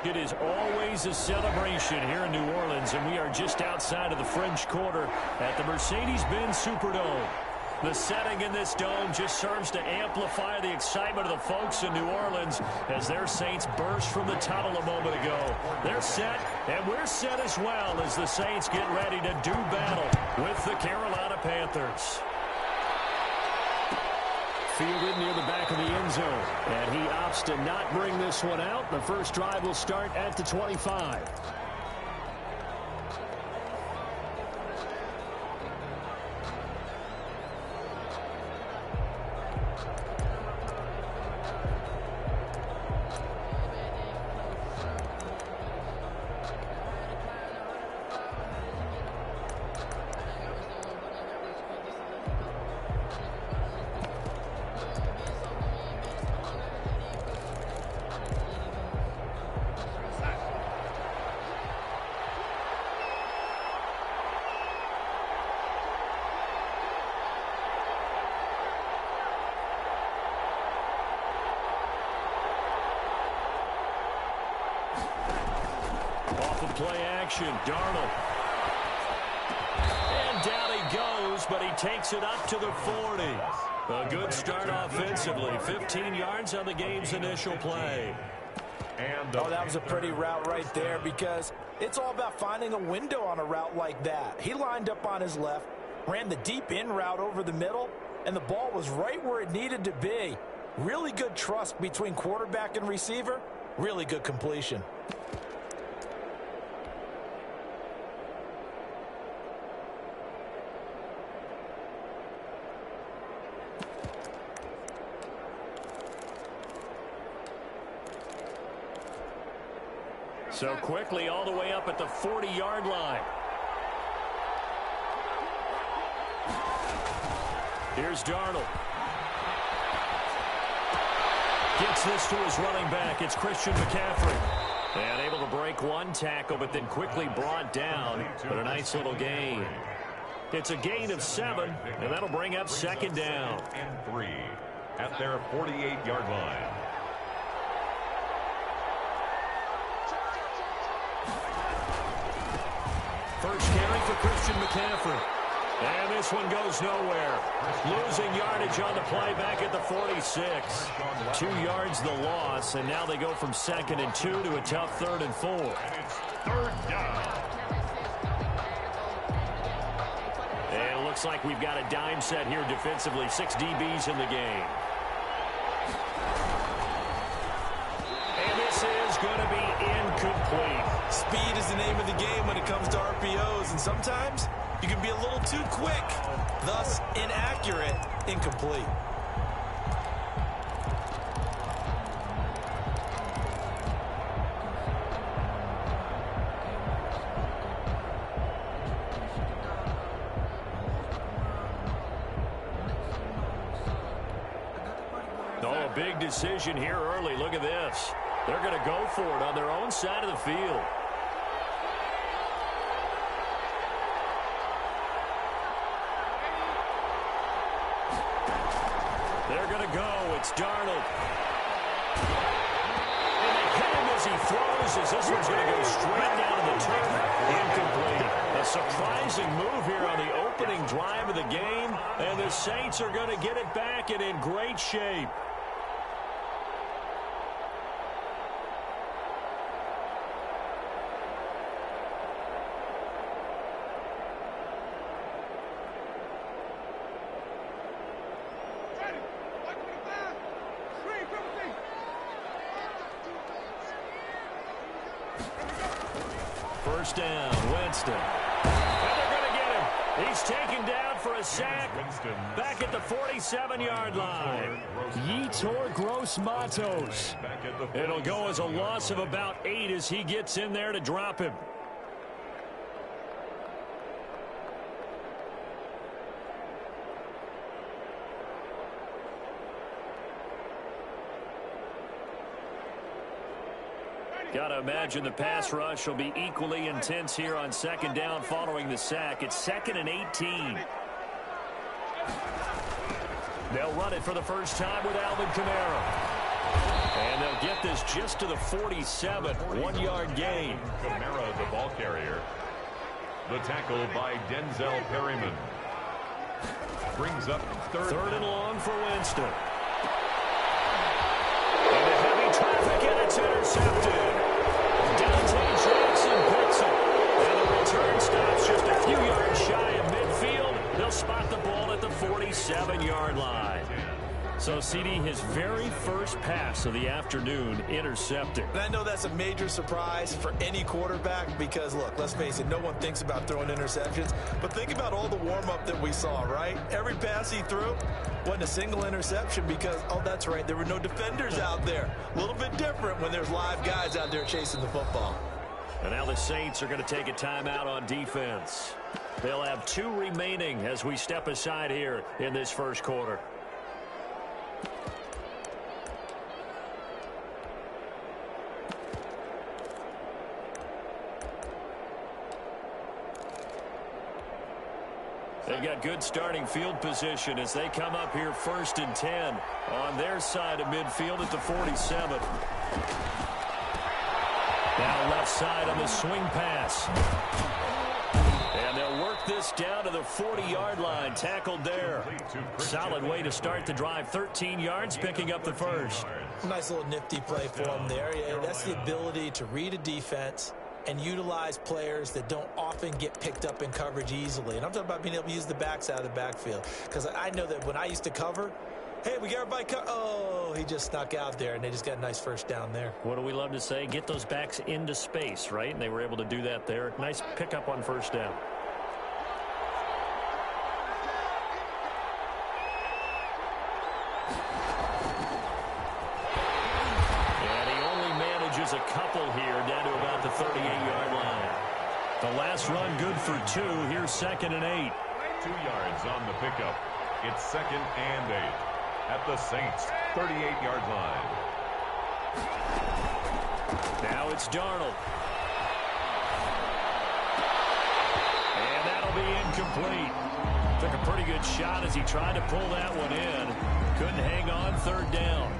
It is always a celebration here in New Orleans, and we are just outside of the French Quarter at the Mercedes-Benz Superdome. The setting in this dome just serves to amplify the excitement of the folks in New Orleans as their Saints burst from the tunnel a moment ago. They're set, and we're set as well as the Saints get ready to do battle with the Carolina Panthers. Fielded near the back of the end zone, and he opts to not bring this one out. The first drive will start at the 25. Play action, Darnold. And down he goes, but he takes it up to the 40. A good start offensively. 15 yards on the game's initial play. And oh, that was a pretty route right there because it's all about finding a window on a route like that. He lined up on his left, ran the deep in route over the middle, and the ball was right where it needed to be. Really good trust between quarterback and receiver. Really good completion. So quickly all the way up at the 40-yard line. Here's Darnold. Gets this to his running back. It's Christian McCaffrey. And able to break one tackle, but then quickly brought down. But a nice little gain. It's a gain of 7, and that'll bring up second down. And 3 at their 48-yard line. First carry for Christian McCaffrey. And this one goes nowhere. Losing yardage on the play back at the 46. 2 yards the loss, and now they go from 2nd and 2 to a tough 3rd and 4. And it's 3rd down. And it looks like we've got a dime set here defensively. 6 DBs in the game. And this is going to be incomplete. Speed is the name of the game when it comes to RPOs, and sometimes you can be a little too quick, thus inaccurate, incomplete. Oh, a big decision here early. Look at this. They're going to go for it on their own side of the field. They're going to go. It's Darnold. And they hit him as he throws as this one's going to go straight down to the turf. Incomplete. A surprising move here on the opening drive of the game. And the Saints are going to get it back and in great shape. First down, Winston. And they're going to get him. He's taken down for a sack back at the 47-yard line. Yetur Gross-Matos. It'll go as a loss of about 8 as he gets in there to drop him. Got to imagine the pass rush will be equally intense here on second down following the sack. It's 2nd and 18. They'll run it for the first time with Alvin Kamara. And they'll get this just to the 47, 1-yard gain. Kamara, the ball carrier. The tackle by Denzel Perryman. Brings up third and long for Winston. And the heavy traffic, and it's intercepted. Dante Jackson picks it. And the return stops just a few yards shy of midfield. They'll spot the ball at the 47-yard line. So, CD, his very first pass of the afternoon intercepted. And I know that's a major surprise for any quarterback because, look, let's face it, no one thinks about throwing interceptions. But think about all the warm-up that we saw, right? Every pass he threw wasn't a single interception because, oh, that's right, there were no defenders out there. A little bit different when there's live guys out there chasing the football. And now the Saints are going to take a timeout on defense. They'll have 2 remaining as we step aside here in this first quarter. They've got good starting field position as they come up here 1st and 10 on their side of midfield at the 47. Now left side on the swing pass. And they'll work this down to the 40-yard line, tackled there. Solid way to start the drive, 13 yards, picking up the first. Nice little nifty play for him there. Yeah, that's the ability to read a defense and utilize players that don't often get picked up in coverage easily. And I'm talking about being able to use the backs out of the backfield. Because I know that when I used to cover, hey, we got everybody oh, he just snuck out there, and they just got a nice first down there. What do we love to say? Get those backs into space, right? And they were able to do that there. Nice pickup on first down. A couple here down to about the 38-yard line. The last run good for 2. Here's 2nd and 8. 2 yards on the pickup. It's 2nd and 8 at the Saints 38-yard line. Now it's Darnold. And that'll be incomplete. Took a pretty good shot as he tried to pull that one in. Couldn't hang on 3rd down.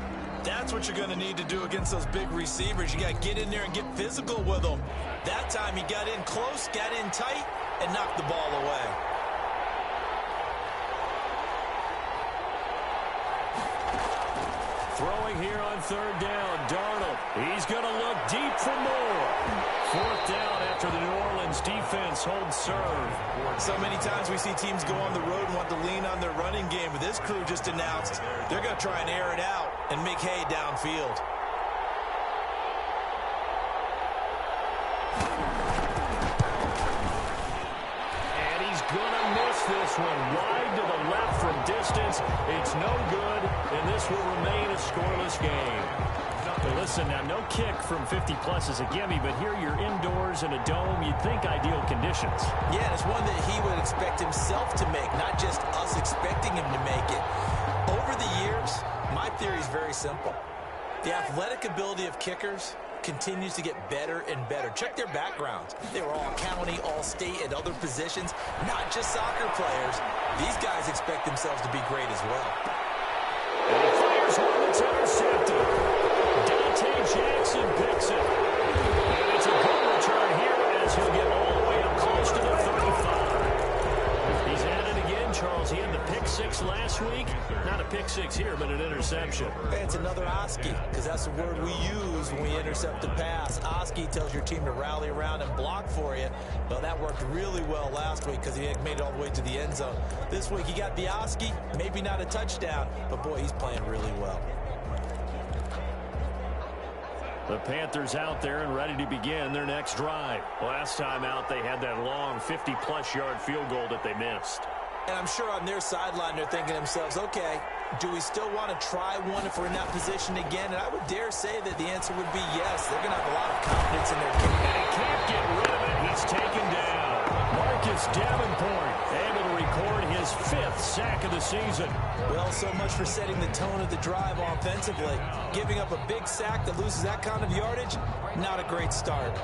That's what you're going to need to do against those big receivers. You got to get in there and get physical with them. That time he got in close, got in tight, and knocked the ball away. Throwing here on 3rd down, Darnold. He's going to look deep for more. 4th down after the New Orleans defense holds serve. So many times we see teams go on the road and want to lean on their running game. But this crew just announced they're going to try and air it out and make hay downfield. And he's going to miss this one wide to the left from distance. It's no good, and this will remain a scoreless game. Well, listen, now no kick from 50-plus is a gimme, but here you're indoors in a dome. You'd think ideal conditions. Yeah, it's one that he would expect himself to make, not just us expecting him to make it. Over the years, my theory is very simple. The athletic ability of kickers continues to get better and better. Check their backgrounds. They were all county, all state, at other positions, not just soccer players. These guys expect themselves to be great as well. And he fires one that's intercepted. Dante Jackson picks it. And it's a good return here as he'll get all the way up close to the 35. He's at it again, Charles. He had the pick 6 last week. Not a pick 6 here, but an interception. Hey, it's another Oski, because that's the word we use when we intercept a pass. Oski tells your team to rally around and block for you. Well, that worked really well last week because he had made it all the way to the end zone. This week he got the Oski, maybe not a touchdown, but boy, he's playing really well. The Panthers out there and ready to begin their next drive. Last time out, they had that long 50-plus yard field goal that they missed. And I'm sure on their sideline they're thinking to themselves, okay, do we still want to try one if we're in that position again? And I would dare say that the answer would be yes. They're going to have a lot of confidence in their kick. And he can't get rid of it. He's taken down. Marcus Davenport able to record his 5th sack of the season. Well, so much for setting the tone of the drive offensively. Giving up a big sack that loses that kind of yardage, not a great start.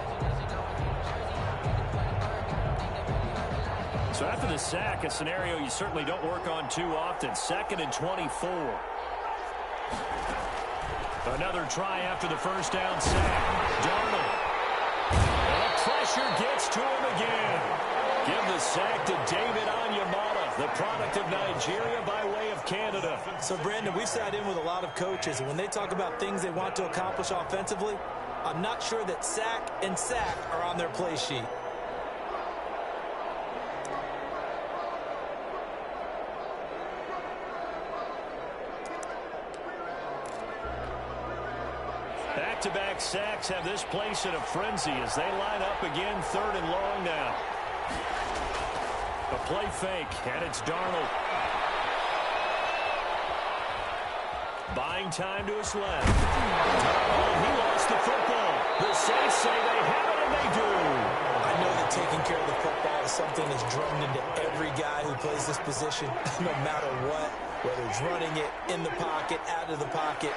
So after the sack, a scenario you certainly don't work on too often. 2nd and 24. Another try after the first down sack. Darnold. And the pressure gets to him again. Give the sack to David Onyemata, the product of Nigeria by way of Canada. So, Brandon, we've sat in with a lot of coaches, and when they talk about things they want to accomplish offensively, I'm not sure that sack and sack are on their play sheet. Back-to-back sacks have this place in a frenzy as they line up again 3rd and long now. A play fake, and it's Darnold. Buying time to his left. Darnold, he lost the football. The Saints say they have it, and they do. I know that taking care of the football is something that's drummed into every guy who plays this position, no matter what, whether it's running it, in the pocket, out of the pocket.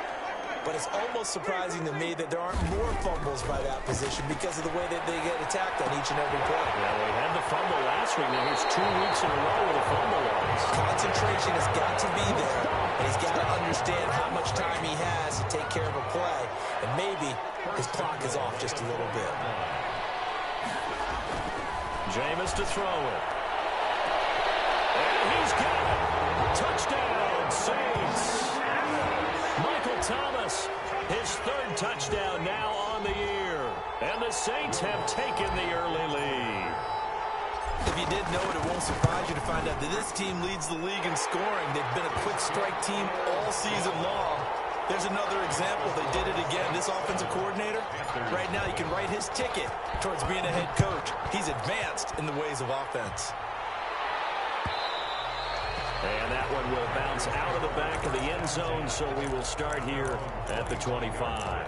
But it's almost surprising to me that there aren't more fumbles by that position because of the way that they get attacked on each and every play. Yeah, they had the fumble last week. Now here's 2 weeks in a row with a fumble loss. Concentration has got to be there, and he's got to understand how much time he has to take care of a play. And maybe his clock is off just a little bit. Jameis to throw it. And he's got it. Touchdown, Saints. Michael Thomas, his 3rd touchdown now on the year. And the Saints have taken the early lead. If you didn't know it, it won't surprise you to find out that this team leads the league in scoring. They've been a quick strike team all season long. There's another example. They did it again. This offensive coordinator, right now you can write his ticket towards being a head coach. He's advanced in the ways of offense. And that one will bounce out of the back of the end zone, so we will start here at the 25.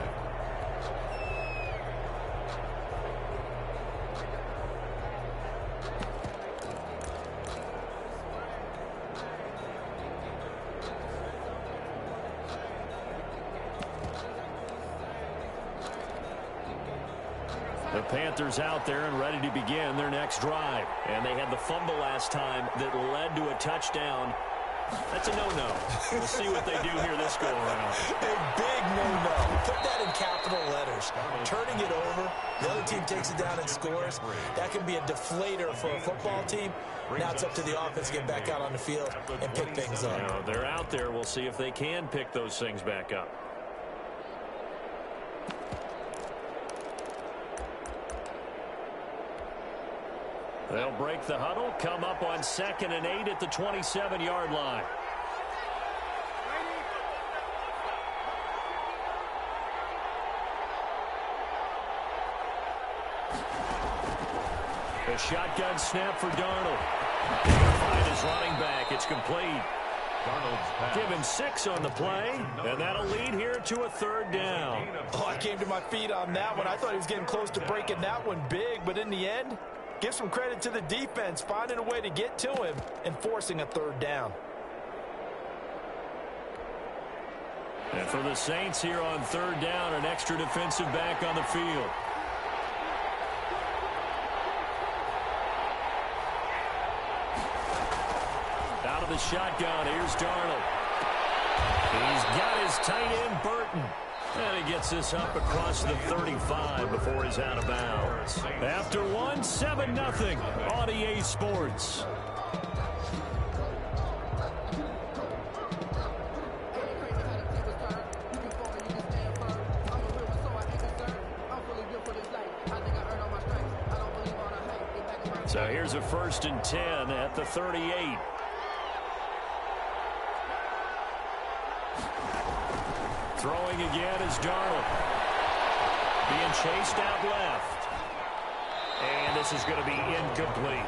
The Panthers out there and ready to begin their next drive. And they had the fumble last time that led to a touchdown. That's a no-no. We'll see what they do here this go-around. A big no-no. Put that in capital letters. Turning it over, the other team takes it down and scores. That can be a deflator for a football team. Now it's up to the offense to get back out on the field and pick things up. You know, they're out there. We'll see if they can pick those things back up. They'll break the huddle, come up on 2nd and 8 at the 27-yard line. A shotgun snap for Darnold. Find his running back. It's complete. Give him 6 on the play, and that'll lead here to a 3rd down. Oh, I came to my feet on that one. I thought he was getting close to breaking that one big, but in the end, give some credit to the defense, finding a way to get to him and forcing a 3rd down. And for the Saints here on 3rd down, an extra defensive back on the field. Out of the shotgun, here's Darnold. He's got his tight end, Burton. And he gets this up across the 35 before he's out of bounds. After one, 7-0 on EA Sports. So here's a 1st and 10 at the 38. Throwing again is Darnold. Being chased out left. And this is going to be incomplete.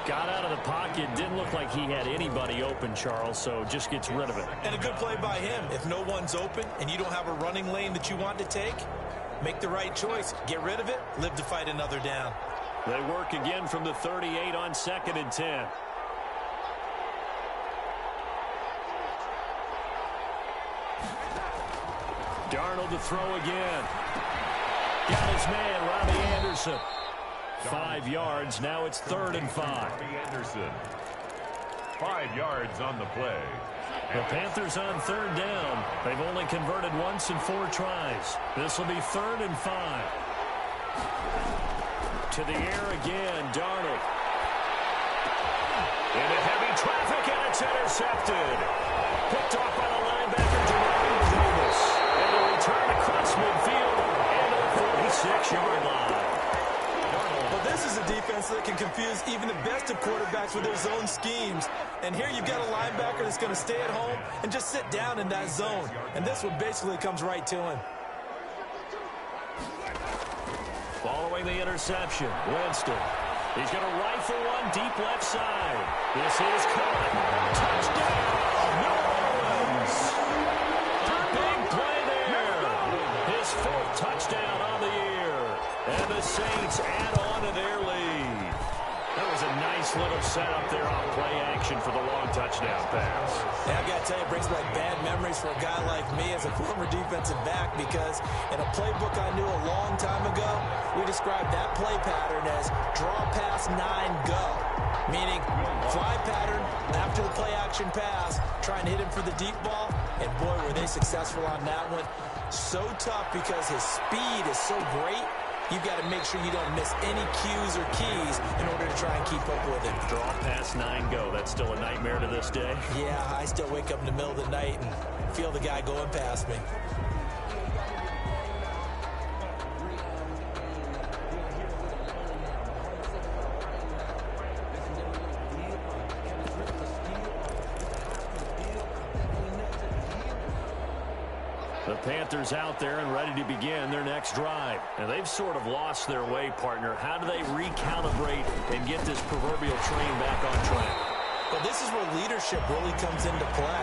Got out of the pocket. Didn't look like he had anybody open, Charles, so just gets rid of it. And a good play by him. If no one's open and you don't have a running lane that you want to take, make the right choice. Get rid of it. Live to fight another down. They work again from the 38 on 2nd and 10. Darnold to throw again. Got his man, Robbie Anderson. 5 yards. Now it's 3rd and 5. Robbie Anderson. 5 yards on the play. The Panthers on 3rd down. They've only converted once in 4 tries. This will be 3rd and 5. To the air again, Darnold. Into heavy traffic, and it's intercepted. Picked off by the linebacker, Jermaine Davis. And a return across midfield and a 46-yard line. Well, this is a defense that can confuse even the best of quarterbacks with their zone schemes. And here you've got a linebacker that's going to stay at home and just sit down in that zone. And this one basically comes right to him. Following the interception, Winston. He's going to rifle one deep left side. This is caught. Touchdown, New Orleans. A big play there. His 4th touchdown on the year. And the Saints add on to their lead. That was a nice little setup there on play action for the long touchdown pass. Yeah, I got to tell you, it brings back bad memories for a guy like me as a former defensive back, because in a playbook I knew a long time ago, we described that play pattern as draw pass 9 go, meaning fly pattern after the play action pass, trying to hit him for the deep ball, and boy, were they successful on that one. So tough because his speed is so great. You've got to make sure you don't miss any cues or keys in order to try and keep up with him. Draw pass 9 go. That's still a nightmare to this day. Yeah, I still wake up in the middle of the night and feel the guy going past me. The Panthers out there and ready to begin their next drive. And they've sort of lost their way, partner. How do they recalibrate and get this proverbial train back on track? Well, this is where leadership really comes into play.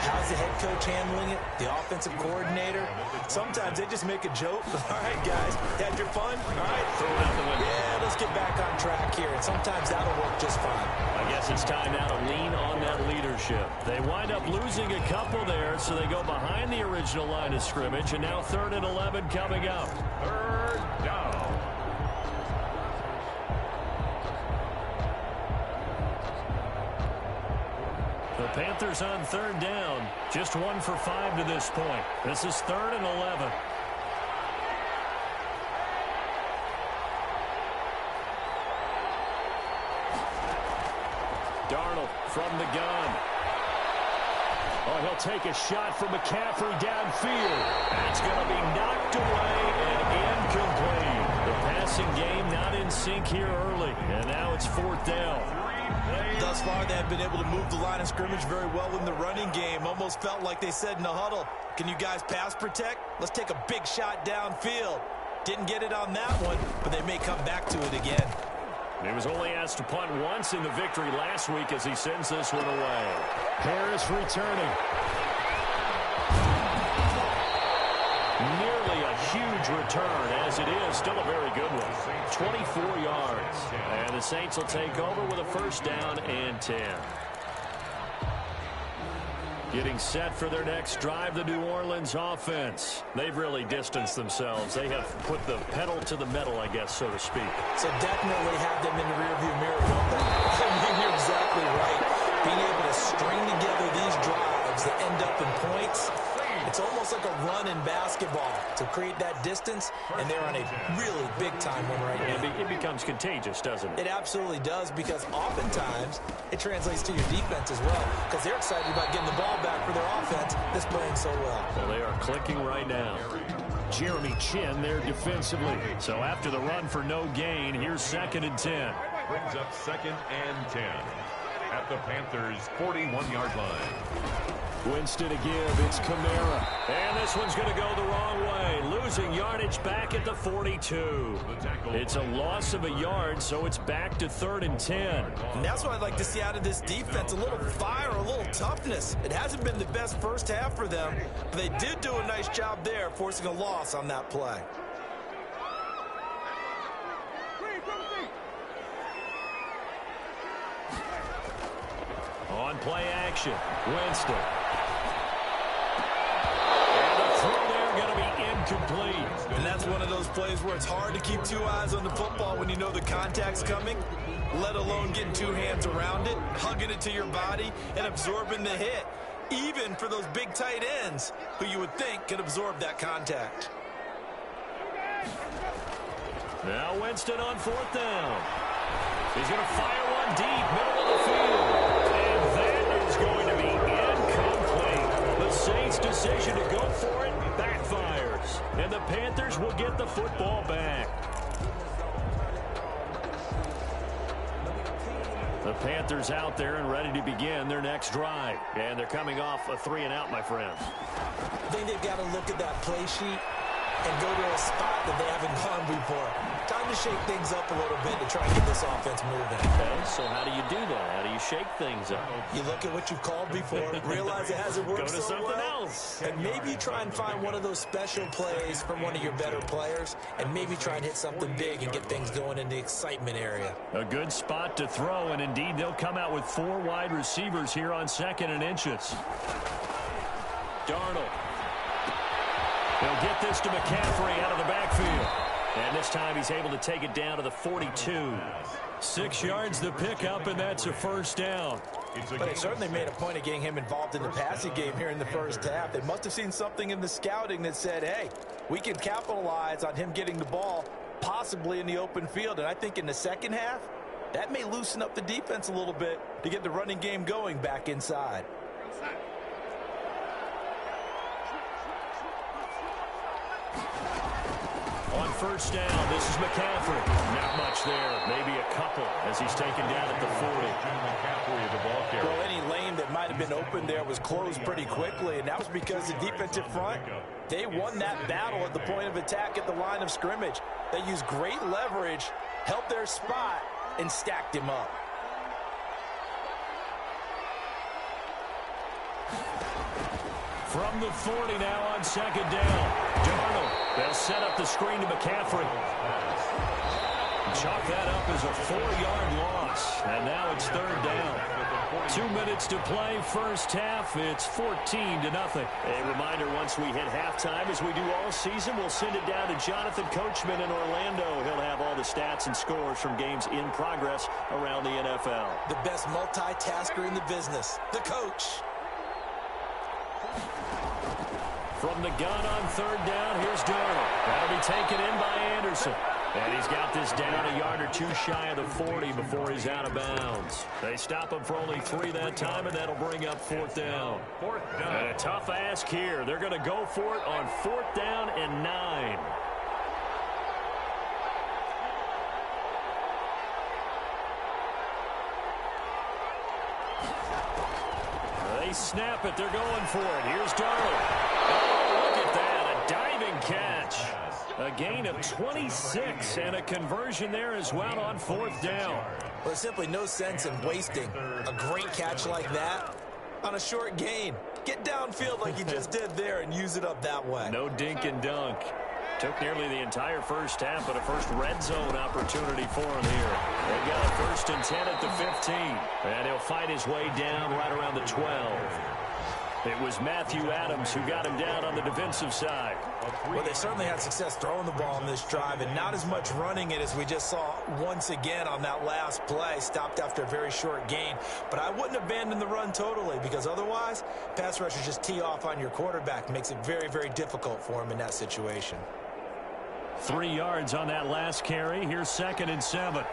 How's the head coach handling it? The offensive coordinator? Sometimes they just make a joke. All right, guys, had your fun? All right, throw it out the window. Yeah, let's get back on track here. And sometimes that'll work just fine. I guess it's time now to lean on that leadership. They wind up losing a couple there, so they go behind the original line of scrimmage, and now 3rd and 11 coming up. 3rd down. The Panthers on 3rd down. Just 1 for 5 to this point. This is 3rd and 11. Darnold from the gun. Oh, he'll take a shot from McCaffrey downfield. That's going to be knocked away and incomplete. The passing game not in sync here early, and now it's 4th down. Thus far, they have been able to move the line of scrimmage very well in the running game. Almost felt like they said in the huddle, can you guys pass protect? Let's take a big shot downfield. Didn't get it on that one, but they may come back to it again. He was only asked to punt once in the victory last week as he sends this one away. Harris returning. Nearly a huge return, as it is still a very good one. 24 yards. And the Saints will take over with a 1st down and 10. Getting set for their next drive, the New Orleans offense. They've really distanced themselves. They have put the pedal to the metal, I guess, so to speak. So definitely have them in the rearview mirror, don't they? I mean, you're exactly right. Being able to string together these drives that end up in points, it's almost like a run in basketball to create that distance, and they're on a really big-time one right now. It becomes contagious, doesn't it? It absolutely does, because oftentimes it translates to your defense as well, because they're excited about getting the ball back for their offense that's playing so well. Well, they are clicking right now. Jeremy Chin there defensively. So after the run for no gain, here's 2nd and 10. Brings up 2nd and 10 at the Panthers' 41-yard line. Winston to give. It's Kamara. And this one's going to go the wrong way. Loses losing yardage back at the 42. It's a loss of a yard, so it's back to 3rd and 10. And that's what I'd like to see out of this defense, a little fire, a little toughness. It hasn't been the best first half for them, but they did do a nice job there forcing a loss on that play. On play action, Winston. And the throw there going to be incomplete. And that's one of those plays where it's hard to keep two eyes on the football when you know the contact's coming, let alone getting two hands around it, hugging it to your body, and absorbing the hit, even for those big tight ends who you would think could absorb that contact. Now Winston on 4th down. He's going to fire one deep, middle of the field. And that is going to be incomplete. The Saints' decision to go for it backfires. And the Panthers will get the football back. The Panthers out there and ready to begin their next drive. And they're coming off a 3-and-out, my friends. I think they've got to look at that play sheet and go to a spot that they haven't gone before. Time to shake things up a little bit to try and get this offense moving. Okay, so how do you do that? How do you shake things up? You look at what you've called before, realize it hasn't worked Go to so something well, else. and maybe you try and find one of those special plays from one of your better players, and maybe try and hit something big and get things going in the excitement area. A good spot to throw, and indeed they'll come out with 4 wide receivers here on 2nd and inches. Darnold. He'll get this to McCaffrey out of the backfield. And this time he's able to take it down to the 42. 6 yards the pickup, and that's a 1st down. But they certainly made a point of getting him involved in the passing game here in the first half. They must have seen something in the scouting that said, hey, we can capitalize on him getting the ball possibly in the open field. And I think in the second half, that may loosen up the defense a little bit to get the running game going back inside. On 1st down, this is McCaffrey. Not much there, maybe a couple as he's taken down at the 40. McCaffrey, the ball carrier. Well, any lane that might have been open there was closed pretty quickly, and that was because the defensive front, they won that battle at the point of attack at the line of scrimmage. They used great leverage, held their spot, and stacked him up. From the 40 now on 2nd down. Darnold. They'll set up the screen to McCaffrey. Chalk that up as a 4-yard loss. And now it's 3rd down. 2 minutes to play, first half. It's 14-0. A reminder, once we hit halftime, as we do all season, we'll send it down to Jonathan Coachman in Orlando. He'll have all the stats and scores from games in progress around the NFL. The best multitasker in the business, the coach. From the gun on 3rd down, here's Darnold. That'll be taken in by Anderson. And he's got this down a yard or 2 shy of the 40 before he's out of bounds. They stop him for only 3 that time, and that'll bring up 4th down. And a tough ask here. They're going to go for it on 4th down and 9. They snap it. They're going for it. Here's Darnold. Oh, look at that. A diving catch. A gain of 26 and a conversion there as well on 4th down. Well, there's simply no sense in wasting a great catch like that on a short gain. Get downfield like you just did there and use it up that way. No dink and dunk. Took nearly the entire first half, but a first red zone opportunity for him here. They've got a 1st and 10 at the 15. And he'll fight his way down right around the 12. It was Matthew Adams who got him down on the defensive side. Well, they certainly had success throwing the ball in this drive, and not as much running it as we just saw once again on that last play. Stopped after a very short gain. But I wouldn't abandon the run totally, because otherwise, pass rushers just tee off on your quarterback. Makes it very, very difficult for him in that situation. 3 yards on that last carry. Here's 2nd and 7.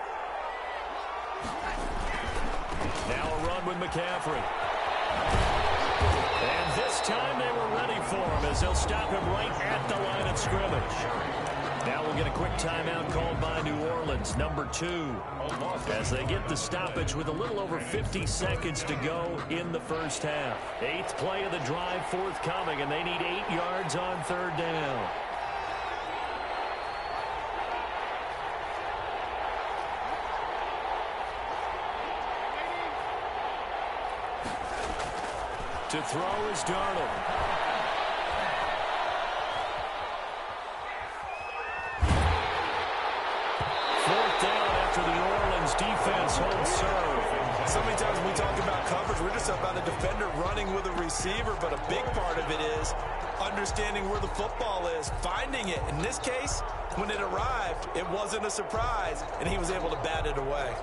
Now a run with McCaffrey. And this time they were ready for him as they'll stop him right at the line of scrimmage. Now we'll get a quick timeout called by New Orleans, number 2, as they get the stoppage with a little over 50 seconds to go in the first half. 8th play of the drive forthcoming, and they need 8 yards on 3rd down. To throw is Darnold. Fourth down after the New Orleans defense holds serve. So many times when we talk about coverage, we're just about a defender running with a receiver, but a big part of it is understanding where the football is, finding it. In this case, when it arrived, it wasn't a surprise, and he was able to bat it away.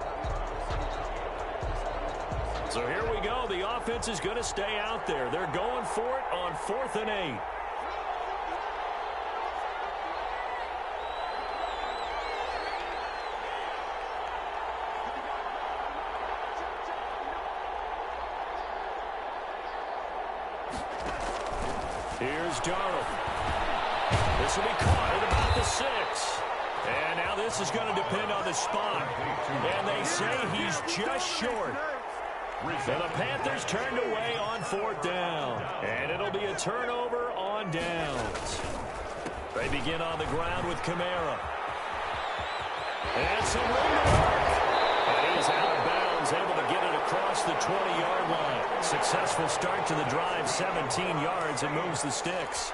So here we go. The offense is going to stay out there. They're going for it on 4th and 8. Here's Darnold. This will be caught at about the 6. And now this is going to depend on the spot. And they say he's just short. So the Panthers turned away on 4th down. And it'll be a turnover on downs. They begin on the ground with Kamara. And some room to work. And he's out of bounds, able to get it across the 20-yard line. Successful start to the drive, 17 yards, and moves the sticks.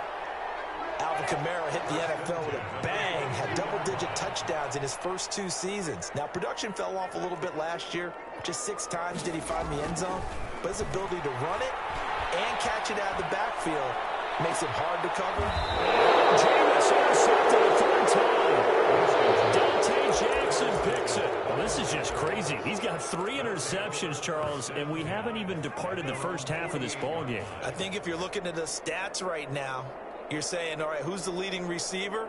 Alvin Kamara hit the NFL with a bang, had double-digit touchdowns in his first 2 seasons. Now, production fell off a little bit last year. Just 6 times did he find the end zone. But his ability to run it and catch it out of the backfield makes it hard to cover. Jameis intercepted a 3rd time. Dante Jackson picks it. Well, this is just crazy. He's got 3 interceptions, Charles, and we haven't even departed the first half of this ballgame. I think if you're looking at the stats right now, you're saying, all right, who's the leading receiver?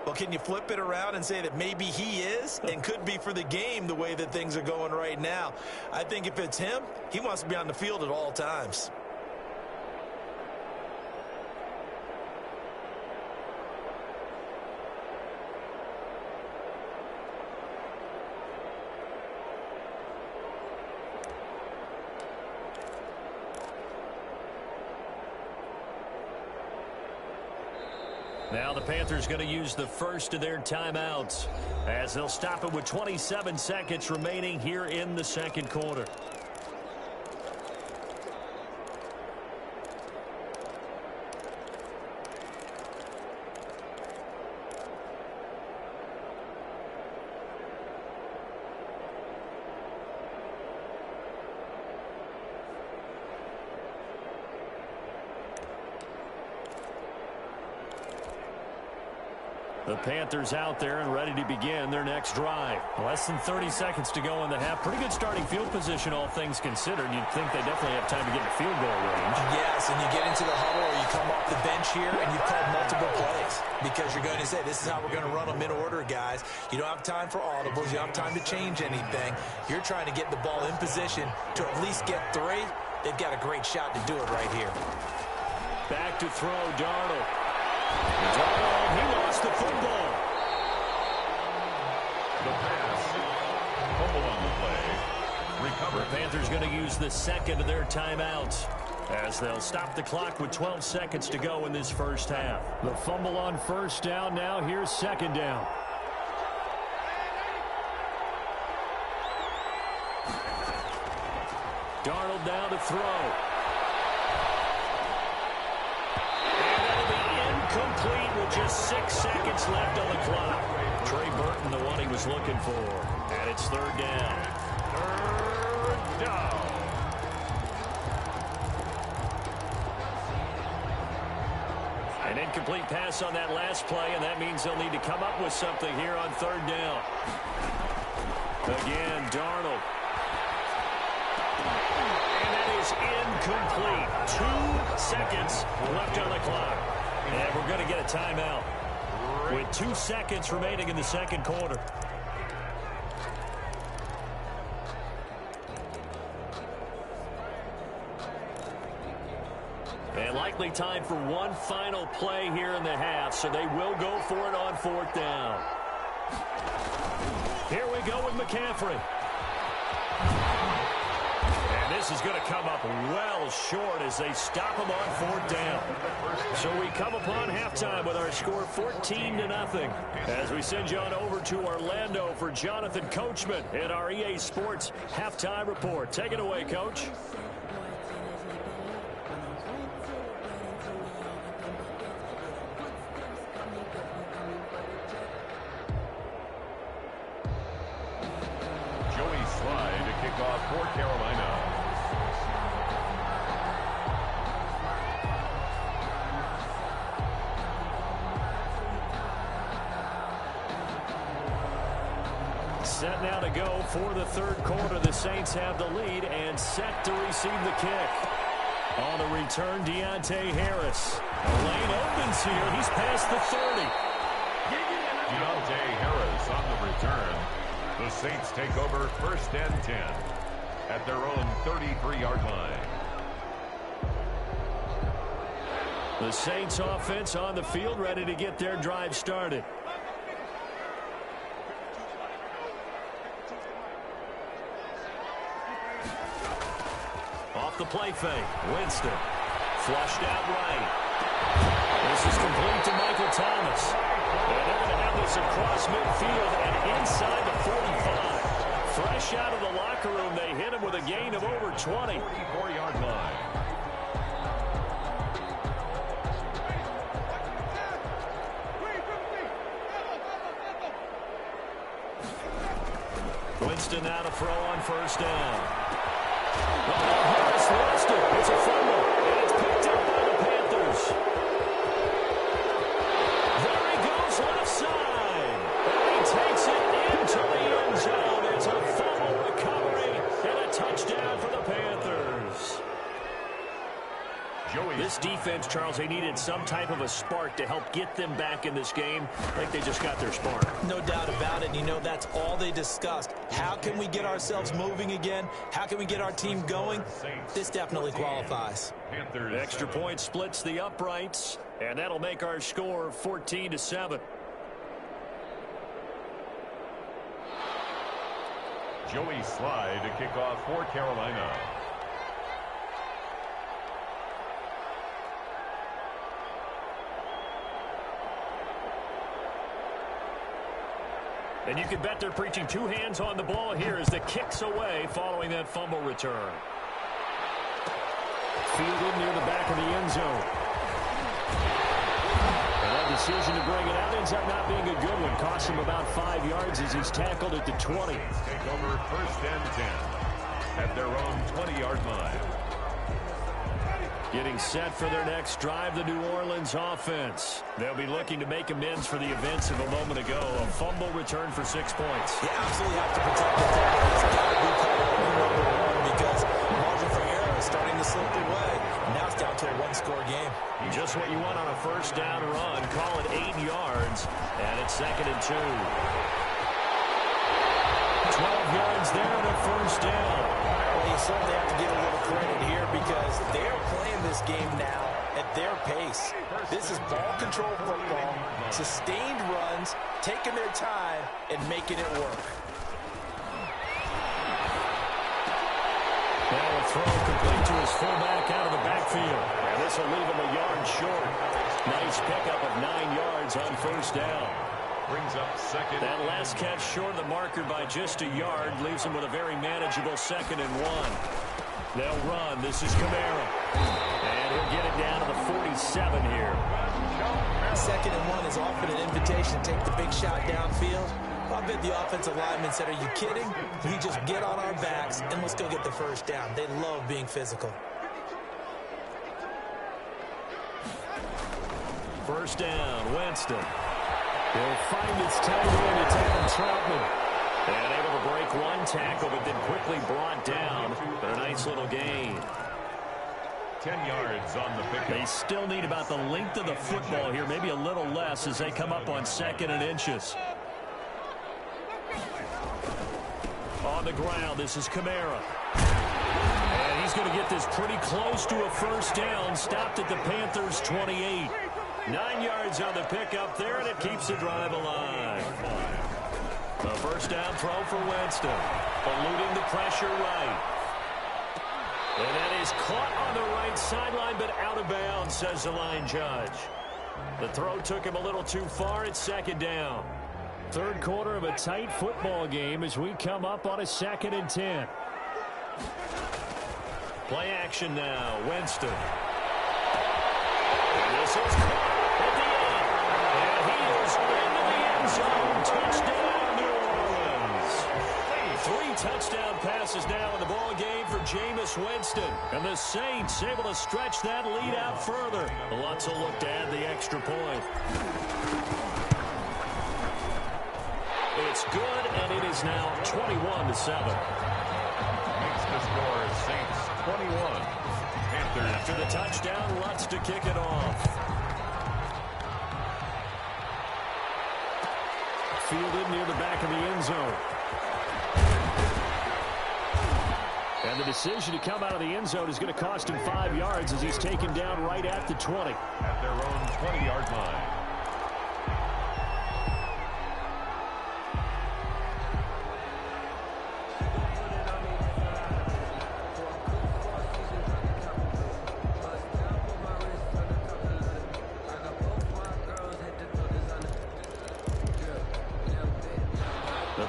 Well, can you flip it around and say that maybe he is and could be for the game the way that things are going right now? I think if it's him, he wants to be on the field at all times. Now the Panthers going to use the first of their timeouts as they'll stop it with 27 seconds remaining here in the second quarter. The Panthers out there and ready to begin their next drive. Less than 30 seconds to go in the half. Pretty good starting field position, all things considered. You'd think they definitely have time to get in field goal range. Yes, and you get into the huddle or you come off the bench here and you've called multiple plays because you're going to say, this is how we're going to run them in order, guys. You don't have time for audibles. You don't have time to change anything. You're trying to get the ball in position to at least get 3. They've got a great shot to do it right here. Back to throw, Darnold. Darnold, he lost the football. The pass. Fumble on the play. Recovered. The Panthers going to use the second of their timeouts as they'll stop the clock with 12 seconds to go in this first half. The fumble on first down now. Here's second down. Darnold down to throw. Complete with just 6 seconds left on the clock. Trey Burton, the one he was looking for. And it's 3rd down. 3rd down. An incomplete pass on that last play, and that means they'll need to come up with something here on 3rd down. Again, Darnold. And that is incomplete. 2 seconds left on the clock. And we're going to get a timeout with 2 seconds remaining in the second quarter. And likely time for one final play here in the half, so they will go for it on 4th down. Here we go with McCaffrey. This is going to come up well short as they stop him on 4th down. So we come upon halftime with our score 14-0. As we send you on over to Orlando for Jonathan Coachman in our EA Sports Halftime Report. Take it away, Coach. for Carolina. Set now to go for the third quarter. The Saints have the lead and set to receive the kick. On the return, Deontay Harris. The lane opens here. He's past the 30. Deontay Harris on the return. The Saints take over 1st and 10 at their own 33-yard line. The Saints offense on the field, ready to get their drive started. Off the play fake, Winston. Flushed out right. This is complete to Michael Thomas. And they're going to have this across midfield and inside the 45. Fresh out of the locker room, they hit him with a gain of over 20. 44-yard line. Winston now to throw on 1st down. Harris lost it. It's a fumble. And it's picked up by the Panthers. There he goes left side. And he takes it into the end zone. It's a fumble recovery and a touchdown for the Panthers. This defense, Charles, they needed some type of a spark to help get them back in this game. I think they just got their spark. No doubt about it. You know, that's all they discussed. How can we get ourselves moving again? How can we get our team going? This definitely qualifies. Extra point splits the uprights, and that'll make our score 14-7. Joey Slye to kick off for Carolina. And you can bet they're preaching two hands on the ball here as the kick's away following that fumble return. Fielded near the back of the end zone. And that decision to bring it out ends up not being a good one. Costs him about 5 yards as he's tackled at the 20. Take over 1st and 10 at their own 20-yard line. Getting set for their next drive, the New Orleans offense. They'll be looking to make amends for the events of a moment ago. A fumble return for 6 points. You absolutely have to protect the fumble. It's got to be priority number one because margin for error is starting to slip away. Now it's down to a one-score game. Just what you want on a 1st down run. Call it 8 yards, and it's 2nd and 2. 12 yards there and a 1st down. Well, you certainly have to give a little credit here because they're playing this game now at their pace. This is ball control football, sustained runs, taking their time, and making it work. Now a throw complete to his fullback out of the backfield. And this will leave him a yard short. Nice pickup of 9 yards on 1st down. Brings up 2nd. That last catch short of the marker by just a yard leaves him with a very manageable 2nd and 1. They'll run. This is Kamara. And he'll get it down to the 47 here. 2nd and 1 is often an invitation to take the big shot downfield. I bet the offensive lineman said, are you kidding? We just get on our backs and let's go get the 1st down. They love being physical. 1st down, Winston. He'll find his tight end to tackle Troutman. And able to break one tackle, but then quickly brought down. But a nice little gain. 10 yards on the pickup. They still need about the length of the football here, maybe a little less as they come up on 2nd and inches. On the ground, this is Kamara. And he's going to get this pretty close to a 1st down. Stopped at the Panthers' 28. 9 yards on the pickup there, and it keeps the drive alive. The 1st down throw for Winston. Eluding the pressure right. And that is caught on the right sideline, but out of bounds, says the line judge. The throw took him a little too far. It's 2nd down. 3rd quarter of a tight football game as we come up on a 2nd and 10. Play action now. Winston. And this is caught at the end. And he is into the end zone. Touchdown, New Orleans. 3 touchdown passes now, and the ball Jameis Winston. And the Saints able to stretch that lead out further. Lots of look to add the extra point. It's good, and it is now 21-7. Makes the score Saints 21. Panthers. After the touchdown, Lutz to kick it off. Fielded near the back of the end zone. And the decision to come out of the end zone is going to cost him 5 yards as he's taken down right at the 20. At their own 20-yard line.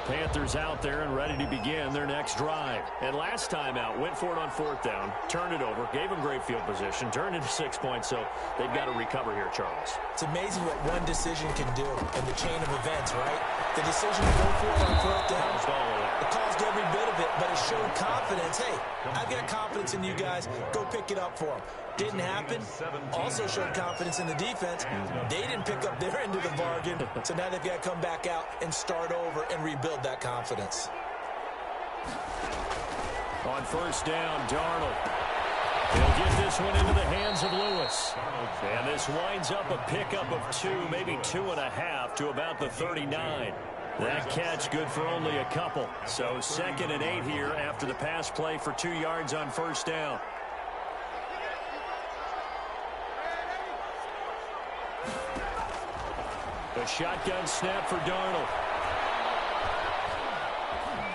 Panthers out there and ready to begin their next drive. And last time out, went for it on 4th down, turned it over, gave them great field position, turned into 6 points, so they've got to recover here, Charles. It's amazing what one decision can do in the chain of events, right? The decision to go for it on 4th down, it caused every bit of it, but it showed confidence. Hey, I've got confidence in you guys. Go pick it up for them. Didn't happen. Also showed confidence in the defense. They didn't pick up their end of the bargain, so now they've got to come back out and start over and rebuild that confidence. On 1st down, Darnold. He'll get this one into the hands of Lewis. And this winds up a pickup of 2, maybe 2.5 to about the 39. That catch good for only a couple. So 2nd and 8 here after the pass play for 2 yards on 1st down. A shotgun snap for Darnold.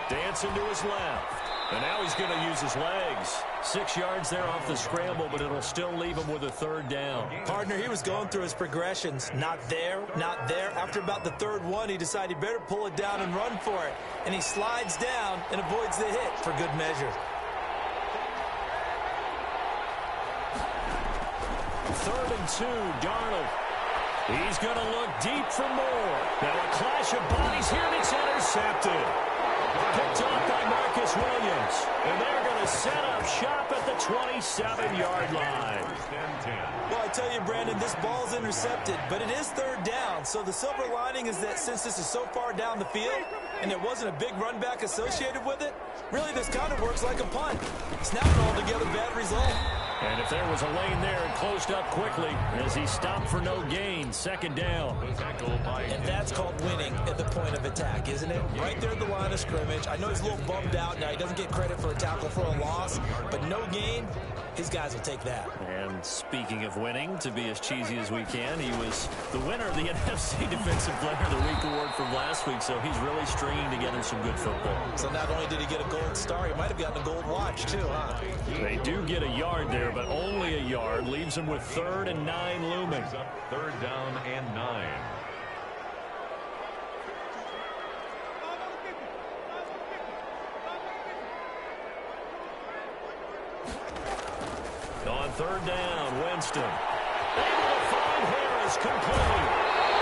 Dancing to his left. And now he's going to use his legs. 6 yards there off the scramble, but it'll still leave him with a 3rd down. Partner, he was going through his progressions. Not there, not there. After about the 3rd one, he decided he better pull it down and run for it. And he slides down and avoids the hit for good measure. 3rd and 2, Darnold. He's going to look deep for more. Now a clash of bodies here, and it's intercepted. Picked off by Marcus Williams. And they're going to set up shop at the 27-yard line. Well, I tell you, Brandon, this ball's intercepted, but it is 3rd down. So the silver lining is that since this is so far down the field and there wasn't a big run back associated with it, really this kind of works like a punt. It's not an altogether bad result. And if there was a lane there, it closed up quickly as he stopped for no gain. 2nd down. And that's called winning at the point of attack, isn't it? Right there at the line of scrimmage. I know he's a little bummed out now. He doesn't get credit for a tackle for a loss, but no gain, his guys will take that. And speaking of winning, to be as cheesy as we can, he was the winner of the NFC Defensive Player of the Week award from last week, so he's really stringing together some good football. So not only did he get a gold star, he might have gotten a gold watch too, huh? They do get a yard there, but only a yard. Leaves him with 3rd and 9 looming. 3rd down and 9. On 3rd down, Winston. Able to find Harris, complete.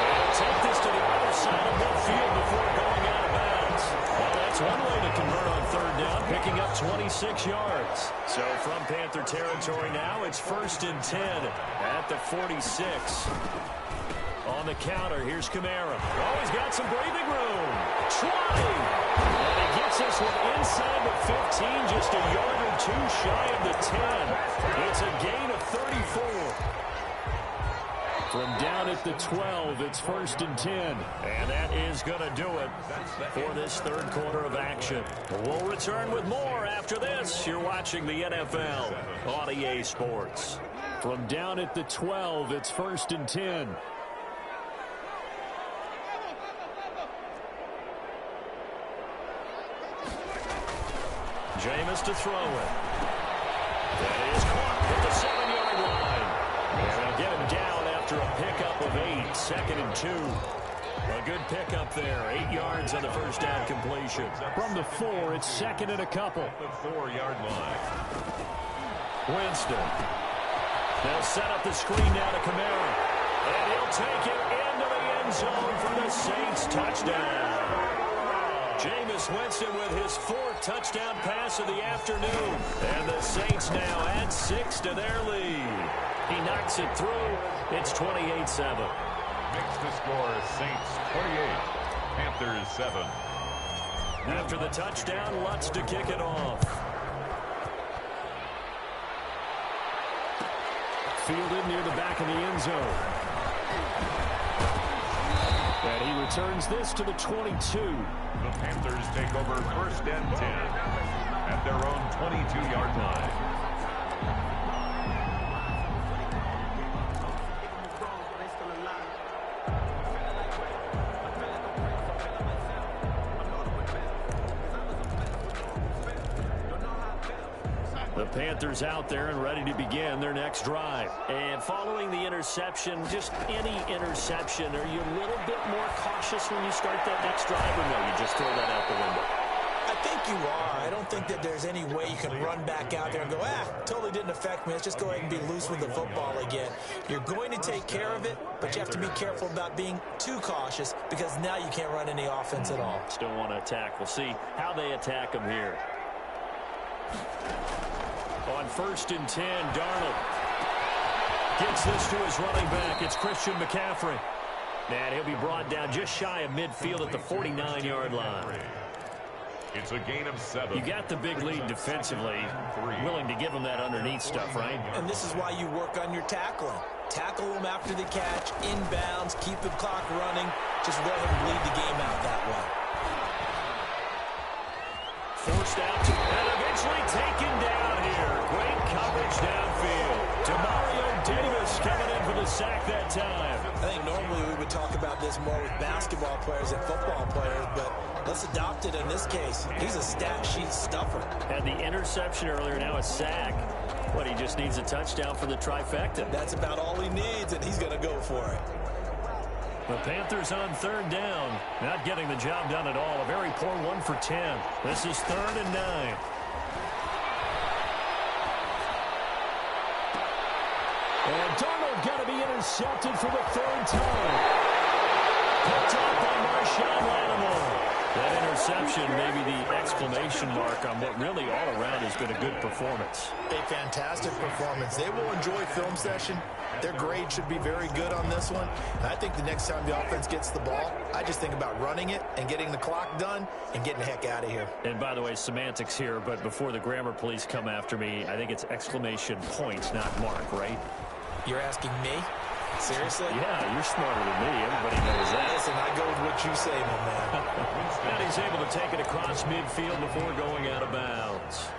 And take this to the other side of midfield before going out of bounds. Well, that's one way to convert on 3rd down, picking up 26 yards. So from Panther territory now, it's 1st and 10 at the 46. On the counter, here's Kamara. Oh, he's got some breathing room. 20. And he gets this one inside the 15, just a yard or 2 shy of the 10. It's a gain of 34. From down at the 12, it's 1st and 10. And that is going to do it for this 3rd quarter of action. We'll return with more after this. You're watching the NFL on EA Sports. From down at the 12, it's 1st and 10. Jameis to throw it. That is caught at the 7-yard line. And they'll get him down after a pickup of 8. 2nd and 2. A good pickup there. 8 yards on the 1st down completion. From the 4, it's 2nd and a couple. The 4-yard line. Winston. They'll set up the screen now to Kamara. And he'll take it into the end zone for the Saints touchdown. Jameis Winston with his 4th touchdown pass of the afternoon. And the Saints now add 6 to their lead. He knocks it through. It's 28-7. Makes the score Saints 28, Panthers 7. After the touchdown, Lutz to kick it off. Fielded near the back of the end zone. And he returns this to the 22. The Panthers take over 1st and 10 at their own 22-yard line. The Panthers out there and ready to begin their next drive. And following the interception, just any interception, are you a little bit more cautious when you start that next drive, or no, you just throw that out the window? I think you are. I don't think that there's any way you can run back out there and go, totally didn't affect me. Let's just go ahead and be loose with the football again. You're going to take care of it, but you have to be careful about being too cautious because now you can't run any offense at all. Still want to attack. We'll see how they attack them here. On 1st and 10, Darnold gets this to his running back. It's Christian McCaffrey. And he'll be brought down just shy of midfield at the 49-yard line. It's a gain of 7. You got the big lead defensively. Willing to give them that underneath stuff, right? And this is why you work on your tackling. Tackle them after the catch, inbounds, keep the clock running. Just let him bleed the game out that way. Forced out and eventually taken down here. Great coverage downfield. Demario Davis coming in for the sack that time. I think normally we would talk about this more with basketball players and football players, but let's adopt it in this case. He's a stat sheet stuffer. Had the interception earlier, now a sack. What, he just needs a touchdown for the trifecta. That's about all he needs, and he's going to go for it. The Panthers on 3rd down. Not getting the job done at all. A very poor 1 for 10. This is 3rd and 9. And Darnold got to be intercepted for the 3rd time. Picked up by Marshawn Lattimore. That interception, maybe the exclamation mark on what really all around has been a good performance. A fantastic performance. They will enjoy film session. Their grade should be very good on this one. And I think the next time the offense gets the ball, I just think about running it and getting the clock done and getting the heck out of here. And by the way, semantics here, but before the grammar police come after me, I think it's exclamation point, not mark, right? You're asking me? Seriously? Yeah, you're smarter than me. Everybody knows that. Listen, I go with what you say, my man. And he's able to take it across midfield before going out of bounds.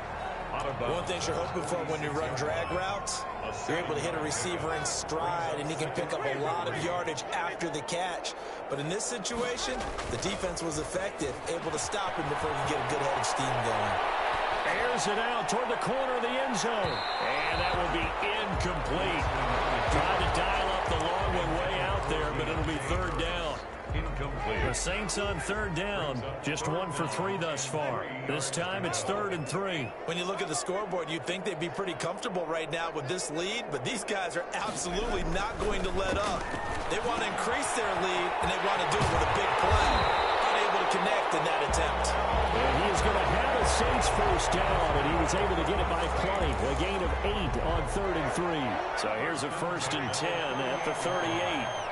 One thing you're hoping for when you run drag routes, you're able to hit a receiver in stride, and he can pick up a lot of yardage after the catch. But in this situation, the defense was effective, able to stop him before he could get a good head of steam going. Airs it out toward the corner of the end zone. And that will be incomplete. Tried to dial up the long one way out there, but it'll be 3rd down. Incomplete. The Saints on 3rd down. Just 1 for 3 thus far. This time it's 3rd and 3. When you look at the scoreboard, you'd think they'd be pretty comfortable right now with this lead, but these guys are absolutely not going to let up. They want to increase their lead, and they want to do it with a big play. Unable to connect in that attempt. And he is going to have a Saints 1st down, and he was able to get it by play. A gain of 8 on 3rd and 3. So here's a 1st and 10 at the 38.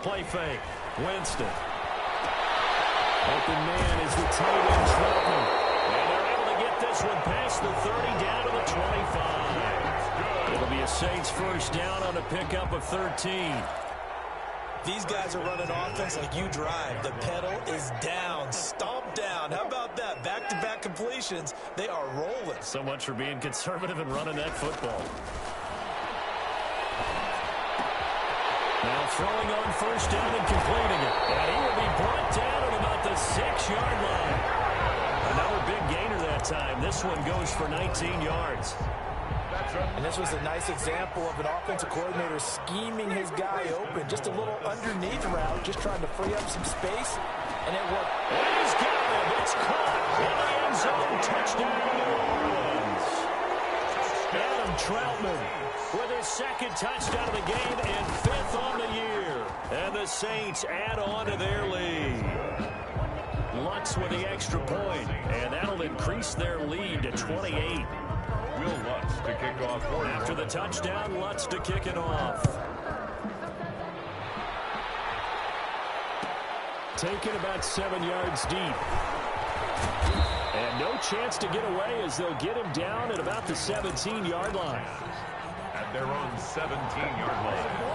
Play fake. Winston. Open man is the tight end Troutman. And they're able to get this one past the 30 down to the 25. It'll be a Saints 1st down on a pickup of 13. These guys are running offense like you drive. The pedal is down, stomp down. How about that? Back-to-back completions. They are rolling. So much for being conservative and running that football. Now throwing on 1st down and completing it. And he will be brought down at about the 6-yard line. Another big gainer that time. This one goes for 19 yards. And this was a nice example of an offensive coordinator scheming his guy open. Just a little underneath route, just trying to free up some space. And it worked. And he's got it. It's caught in the end zone. Touchdown, New Orleans. And a Troutman with his second touchdown of the game and 5th on the year. And the Saints add on to their lead. Lutz with the extra point, and that'll increase their lead to 28. Will Lutz to kick off. After the touchdown, Lutz to kick it off. Taken about 7 yards deep. And no chance to get away as they'll get him down at about the 17-yard line. At their own 17-yard line.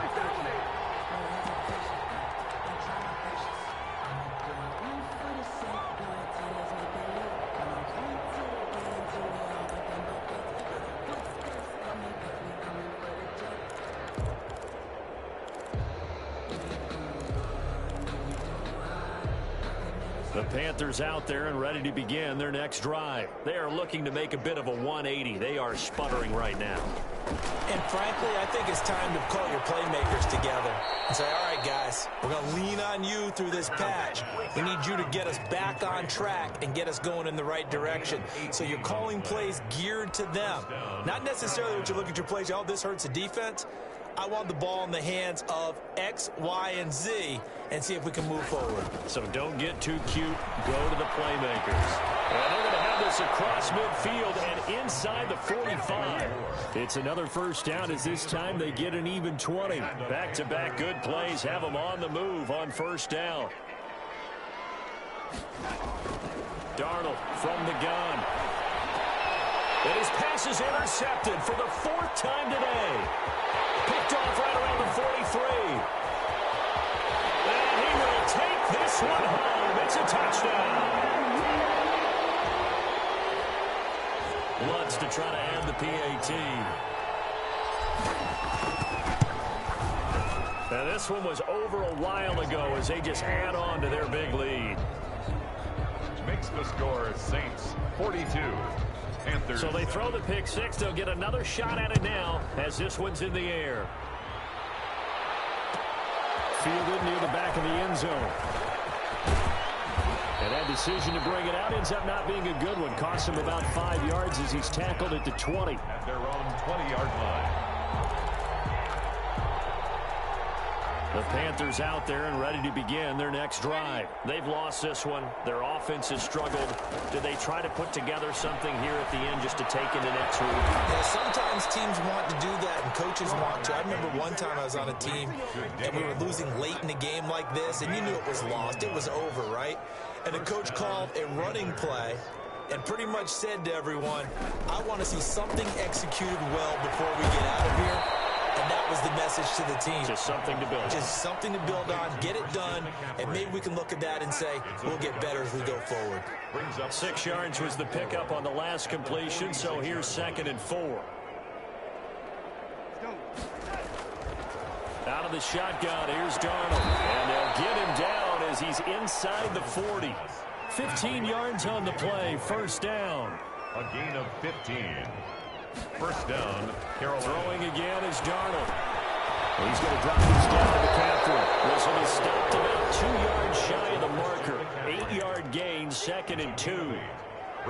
The Panthers out there and ready to begin their next drive. They are looking to make a bit of a 180. They are sputtering right now. And frankly, I think it's time to call your playmakers together and say, all right, guys, we're going to lean on you through this patch. We need you to get us back on track and get us going in the right direction. So you're calling plays geared to them. Not necessarily what you look at your plays, oh, this hurts the defense. I want the ball in the hands of X, Y, and Z and see if we can move forward. So don't get too cute. Go to the playmakers. And they're going to have this across midfield and inside the 45. It's another first down as this time they get an even 20. Back-to-back good plays have them on the move on first down. Darnold from the gun. And his pass is intercepted for the 4th time today. Picked off right around the 43. And he will take this one home. It's a touchdown. Lutz to try to add the PAT. Now this one was over a while ago as they just add on to their big lead. Makes the score Saints 42. Panthers. So they throw the pick six. They'll get another shot at it now as this one's in the air. Fielded near the back of the end zone. And that decision to bring it out ends up not being a good one. Costs him about 5 yards as he's tackled at the 20. At their own 20-yard line. The Panthers out there and ready to begin their next drive. They've lost this one. Their offense has struggled. Do they try to put together something here at the end just to take into next week? Yeah, sometimes teams want to do that and coaches want to. I remember one time I was on a team and we were losing late in a game like this and you knew it was lost. It was over, right? And the coach called a running play and pretty much said to everyone, I want to see something executed well before we get out of here. And that was the message to the team. Just something to build on. Just something to build on, get it done, and maybe we can look at that and say, we'll get better as we go forward. 6 yards was the pickup on the last completion, so here's 2nd and 4. Out of the shotgun, here's Darnold. And they'll get him down as he's inside the 40. 15 yards on the play, first down. A gain of 15. First down, Carolina. Throwing again is Darnold. He's going to drop this down to McCaffrey. This one is stopped about 2 yards shy of the marker. 8-yard gain, 2nd and 2.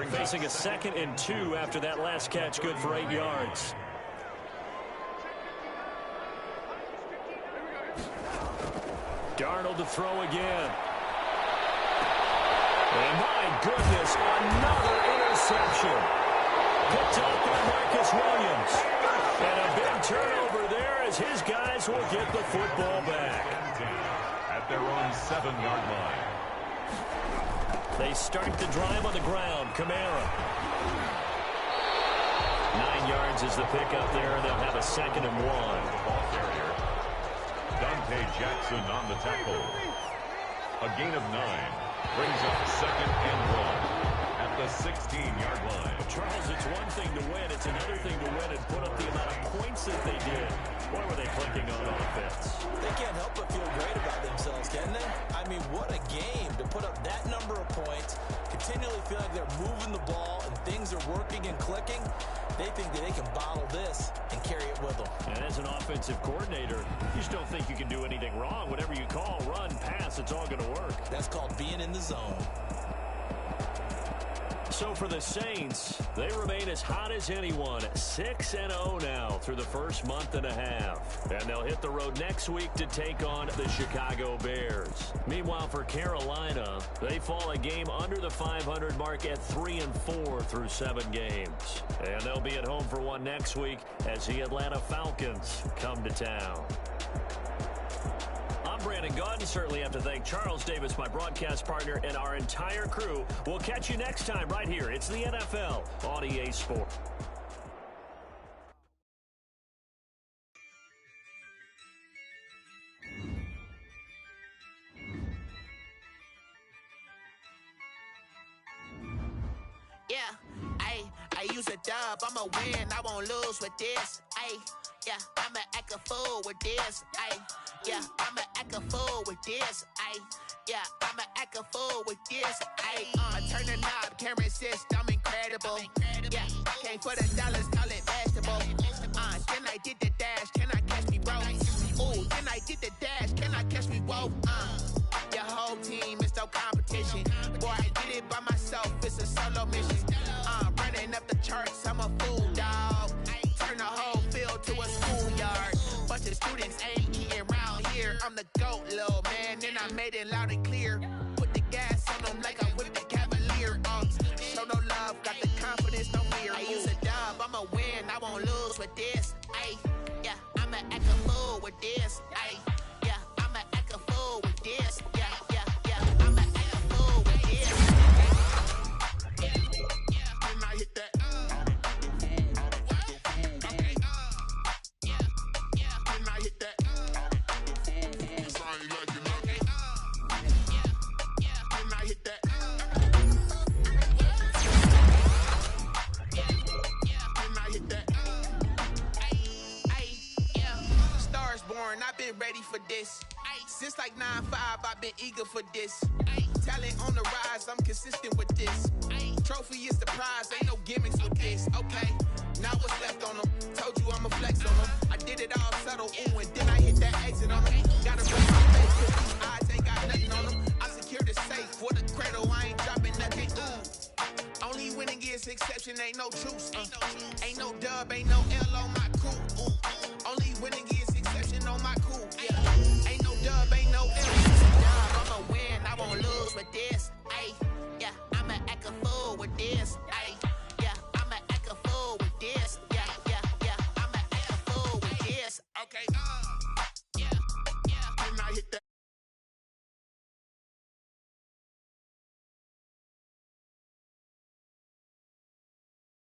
Facing a 2nd and 2 after that last catch, good for 8 yards. Darnold to throw again. And my goodness, another interception. Picked up by Marcus Williams. And a big turnover there as his guys will get the football back. At their own 7-yard line. They start the drive on the ground. Kamara. 9 yards is the pickup there, and they'll have a 2nd and 1. Ball carrier. Dante Jackson on the tackle. A gain of 9. Brings up 2nd and 1. The 16-yard line. Charles, it's one thing to win. It's another thing to win and put up the amount of points that they did. Boy, were they clicking on offense. They can't help but feel great about themselves, can they? I mean, what a game to put up that number of points, continually feel like they're moving the ball and things are working and clicking. They think that they can bottle this and carry it with them. And as an offensive coordinator, you just don't think you can do anything wrong. Whatever you call, run, pass, it's all going to work. That's called being in the zone. So for the Saints, they remain as hot as anyone, 6-0 now through the first month and a half. And they'll hit the road next week to take on the Chicago Bears. Meanwhile, for Carolina, they fall a game under the 500 mark at 3-4 through 7 games. And they'll be at home for one next week as the Atlanta Falcons come to town. I'm Brandon Gaudin. Certainly have to thank Charles Davis, my broadcast partner, and our entire crew. We'll catch you next time right here. It's the NFL on EA Sports. Yeah, I use a dub. I'ma win. I won't lose with this. Yeah, I'ma act a fool with this. Yeah, I'ma act a fool with this. Yeah, I'ma act a fool with this. I turn the knob, camera assist, I'm incredible. Yeah, came for the dollars, call it basketball. Then I did the dash, can I catch me, bro? Ooh, then I did the dash, can I catch me, whoa? Your whole team is no competition. Boy, I did it by myself, it's a solo mission. Running up the charts, I'm a fool, dog. Turn the whole field to a schoolyard. Bunch of students ain't eating around here. I'm the GOAT, little man, and I made it loud and clear. Put the gas on them like I'm with the Cavalier. Show no love, got the confidence, no fear. I use a dub, I'ma win, I won't lose with this. Yeah, I'ma act a fool with this. Yeah, I'ma act a fool with this. Yeah, I'ma act a fool with this. And I hit that. I've been ready for this. Since like 9-5, I've been eager for this. Talent on the rise, I'm consistent with this. Trophy is the prize, ain't no gimmicks with this. Okay, now what's left on them? Told you I'ma flex on them. I did it all subtle, ooh, and then I hit that exit on them. Gotta break my face, cause these eyes ain't got nothing on them. I secured the safe for the cradle, I ain't dropping nothing, ooh. Only winning is exception, ain't no truce. Ain't no dub, ain't no L on my crew. Only winning is exception on my crew. Yeah. Ain't no dub, ain't no L. I'ma win, I won't lose with this. Yeah, I'ma act a fool with this. Yeah, I'ma act a fool with this. Yeah, I'ma act a fool with this. Okay.